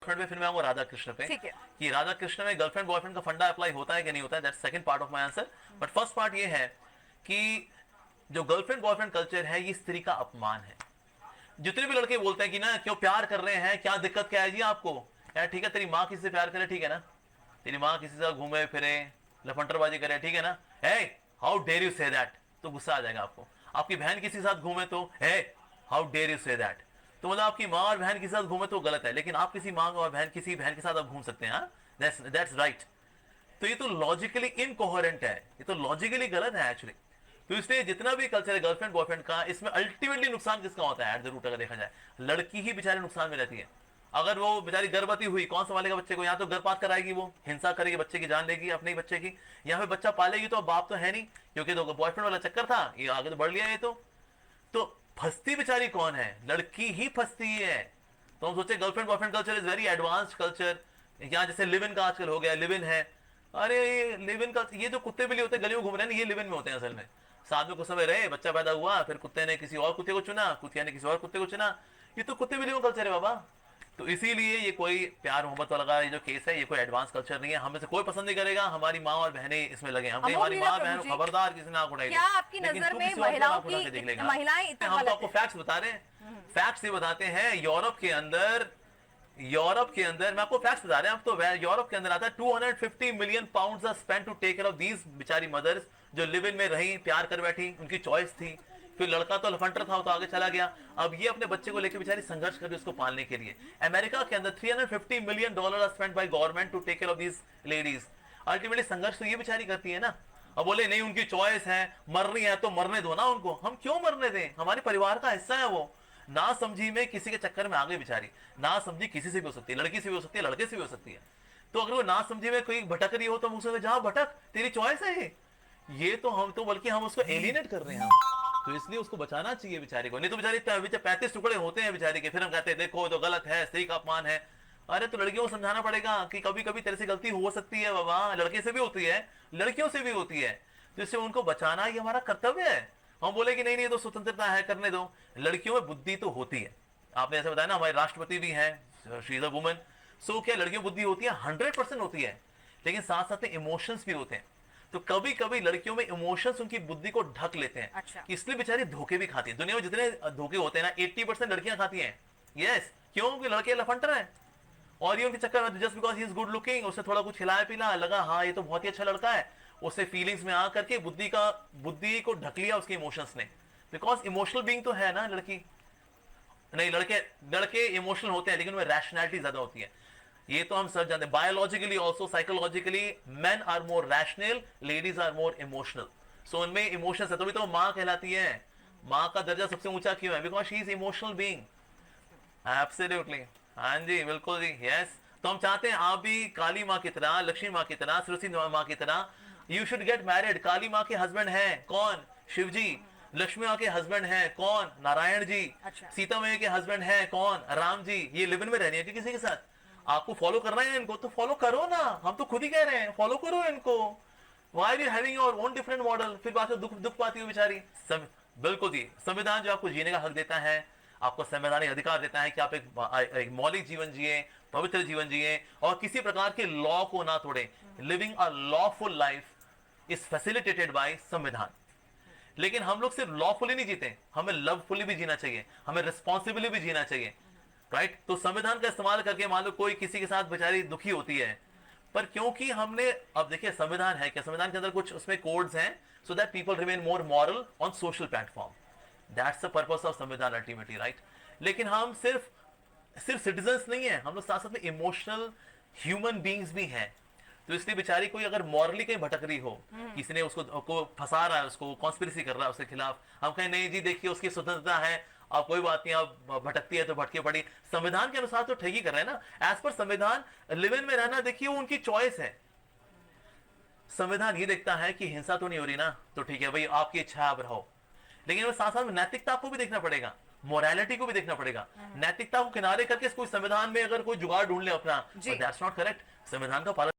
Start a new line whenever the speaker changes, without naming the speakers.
Front पे फिर मैं आऊंगा राधा कृष्ण पे
ठीक है।
कि राधा कृष्ण में गर्लफ्रेंड बॉयफ्रेंड का फंडा अप्लाई होता है कि नहीं होता है, that's second part of my answer. But first part ये है कि जो गर्लफ्रेंड बॉयफ्रेंड कल्चर है ये स्त्री का अपमान है। जितने भी लड़के बोलते हैं कि ना क्यों प्यार कर रहे हैं, क्या दिक्कत क्या है जी आपको, यार ठीक है तेरी माँ किसी से प्यार करे, ठीक है ना, तेरी माँ किसी से घूमे फिरे लफंटरबाजी करे, ठीक है ना, है how dare you say that, तो गुस्सा आ जाएगा आपको। आपकी बहन किसी के साथ घूमे तो है how dare you say that, तो मतलब आपकी माँ और बहन किसी के साथ घूमे तो गलत है, लेकिन आप किसी माँ और बहन किसी बहन के साथ आप घूम सकते हैं, दैट्स राइट। तो ये तो लॉजिकली इनकोहेरेंट है, ये तो लॉजिकली गलत है एक्चुअली। तो इसलिए जितना भी कल्चर है गर्लफ्रेंड बॉयफ्रेंड का, इसमें अल्टीमेटली नुकसान किसका होता है एट द रूट, अगर देखा जाए लड़की ही बेचारे नुकसान में रहती है। अगर वो बेचारी गर्भवती हुई, कौन संभालेगा बच्चे को, या तो गर्भपात कराएगी, वो हिंसा करेगी, बच्चे की जान लेगी अपने ही बच्चे की, या फिर बच्चा पालेगी तो बाप तो है नहीं, क्योंकि तो बॉयफ्रेंड वाला चक्कर था, ये आगे तो बढ़ लिया ये तो फंसती बेचारी कौन है, लड़की ही फंसती है। तो हम सोचे girlfriend boyfriend culture is very advanced culture, यहाँ जैसे लिव इन का आजकल हो गया, लिव इन है। अरे ये लिव इन का, ये जो कुत्ते बिल्ली होते हैं गली में घूम रहे हैं, ये लिव इन में होते हैं असल में। साथ में कुछ समय रहे, बच्चा पैदा हुआ, फिर कुत्ते ने किसी और कुत्ते को चुना, कुत्ते ने किसी और कुत्ते को चुना, ये तो कुत्ते बिल्लियों का कल्चर है बाबा। तो इसीलिए ये कोई प्यार मोहब्बत वाला ये जो केस है, ये कोई एडवांस कल्चर नहीं है, हमें से कोई पसंद नहीं करेगा हमारी माँ और बहनें इसमें लगे, हम
अमोघ
हमारी
लीला
माँ
प्रभु
बहन
जी,
खबरदार किसी ने आंख उठाई
क्या
दे,
आपकी
लेकिन
नजर
तू
में
किसी और की
महिलाओं
आंख उठा के देख
की
लेगा।
महिलाएं इतना
हम तो
गलत
आपको
है?
फैक्ट्स बता रहे हैं, फैक्ट्स ये बताते हैं। यूरोप के अंदर मैं आपको फैक्ट्स बता रहे हैं, अब तो यूरोप के अंदर आता है 250 million pounds are spent to take care of these बिचारी मदर्स जो लिव इन में रही, प्यार कर बैठी, उनकी चॉइस थी। फिर लड़का तो लफंटर था, वो तो आगे चला गया, अब ये अपने बच्चे को लेकर बेचारी संघर्ष कर रही है उसको पालने के लिए। अमेरिका के अंदर 350 million dollar are spent by government to take care of these ladies. Ultimately संघर्ष तो ये बेचारी करती है ना। अब बोले नहीं उनकी चॉइस है, मर रही है तो मरने दो ना उनको, हम क्यों मरने दें, हमारे परिवार का हिस्सा है वो। ना समझी में किसी के चक्कर में आ गई बेचारी, ना समझी किसी से भी हो सकती है, लड़की से भी हो सकती है, लड़के से भी हो सकती है। तो अगर वो ना समझी में कोई भटक रही हो तो हम उसे जहां भटक, तेरी चॉइस है ये तो हम तो बल्कि हम उसको एलिनेट कर रहे हैं हम। तो इसलिए उसको बचाना चाहिए बेचारे को, नहीं तो बेचारी 35 टुकड़े होते हैं बेचारे के, फिर हम कहते हैं देखो तो गलत है, स्त्री का अपमान है। अरे तो लड़कियों को समझाना पड़ेगा कि कभी कभी तेरे से गलती हो सकती है बाबा, लड़के से भी होती है, लड़कियों से भी होती है, तो इससे उनको बचाना ये हमारा कर्तव्य है। हम बोले कि नहीं नहीं ये तो स्वतंत्रता है, करने दो, लड़कियों में बुद्धि तो होती है। आपने ऐसे बताया ना, हमारे राष्ट्रपति भी हैं, शी इज अ वुमन। सो क्या लड़कियों बुद्धि होती है? 100% होती है, लेकिन साथ साथ में इमोशंस भी होते हैं। तो कभी कभी लड़कियों में इमोशंस उनकी बुद्धि को ढक लेते हैं,
अच्छा।
कि इसलिए बेचारी धोखे भी खाती है। दुनिया में जितने धोखे होते हैं ना, 80% लड़कियां खाती हैं। यस, क्यों? क्योंकि लड़के लफंटर हैं, और ये उनके चक्कर में just because he is good looking, उससे थोड़ा कुछ खिलाया पिला, लगा हाँ ये तो बहुत ही अच्छा लड़का है, उससे फीलिंग्स में आ करके बुद्धि को ढक लिया उसके इमोशंस ने। बिकॉज इमोशनल बीइंग तो है ना लड़की, नहीं लड़के लड़के इमोशनल होते हैं लेकिन उनमें रैशनैलिटी ज्यादा होती है। ये तो हम सब जानते हैं, biologically also psychologically man are more rational, ladies are more emotional. So उनमें इमोशंस है, तभी तो माँ कहलाती है। माँ का दर्जा सबसे ऊंचा क्यों है? Because she is emotional being. Absolutely, हाँ जी बिल्कुल जी, यस। तो हम चाहते हैं आप भी काली माँ की तरह, लक्ष्मी माँ की तरह, सरस्वती माँ की तरह यू शुड गेट मैरिड। काली माँ के हस्बैंड हैं कौन? शिव जी। लक्ष्मी माँ के हस्बैंड हैं कौन? नारायण जी।
अच्छा।
सीता मैया के हस्बैंड हैं कौन? राम जी। ये लिव इन में रहनी है कि किसी के साथ आपको फॉलो करना है इनको, तो फॉलो करो ना, हम तो खुद ही कह रहे हैं फॉलो करो इनको। Why are you having your own different model? फिर बात दुख दुख पाती हो बेचारी। बिल्कुल जी, संविधान जो आपको जीने का हक देता है, आपको संवैधानिक अधिकार देता है कि आप एक मौलिक जीवन जिए, पवित्र जीवन जिए, और किसी प्रकार के लॉ को ना तोड़े। Living a lawful life is facilitated bye संविधान। लेकिन हम लोग सिर्फ लॉफुली नहीं जीते, हमें लवफुली भी जीना चाहिए, हमें रिस्पॉन्सिबली भी जीना चाहिए, राइट। तो संविधान का इस्तेमाल करके मान लो कोई किसी के साथ बेचारी दुखी होती है, पर क्योंकि हमने, अब देखिए संविधान है क्या, संविधान के अंदर कुछ उसमें कोड्स हैं, so that people remain more moral on social platform. That's the purpose of संविधान अल्टीमेटली, राइट। लेकिन हम सिर्फ सिर्फ सिटीजन्स नहीं है, हम लोग साथ साथ में इमोशनल ह्यूमन बींग्स भी हैं। तो इसलिए बेचारी कोई अगर मॉरली कहीं भटक रही हो, किसी ने उसको को फंसा रहा है, उसको कॉन्स्पिरेसी कर रहा है उसके खिलाफ, हम कहें नहीं जी देखिए उसकी स्वतंत्रता है, अब कोई बात नहीं, अब भटकती है तो भटके पड़ी, संविधान के अनुसार तो ठगी कर रहे हैं ना। एज पर संविधान लिव इन में रहना देखिए वो उनकी चॉइस है। संविधान ये देखता है कि हिंसा तो नहीं हो रही ना, तो ठीक है भाई आपकी इच्छा आप रहो, लेकिन साथ साथ में नैतिकता को भी देखना पड़ेगा, मोरालिटी को भी देखना पड़ेगा। नैतिकता को किनारे करके कोई संविधान में अगर कोई जुगाड़ ढूंढ ले अपना,
जी।
That's not correct. संविधान का पालन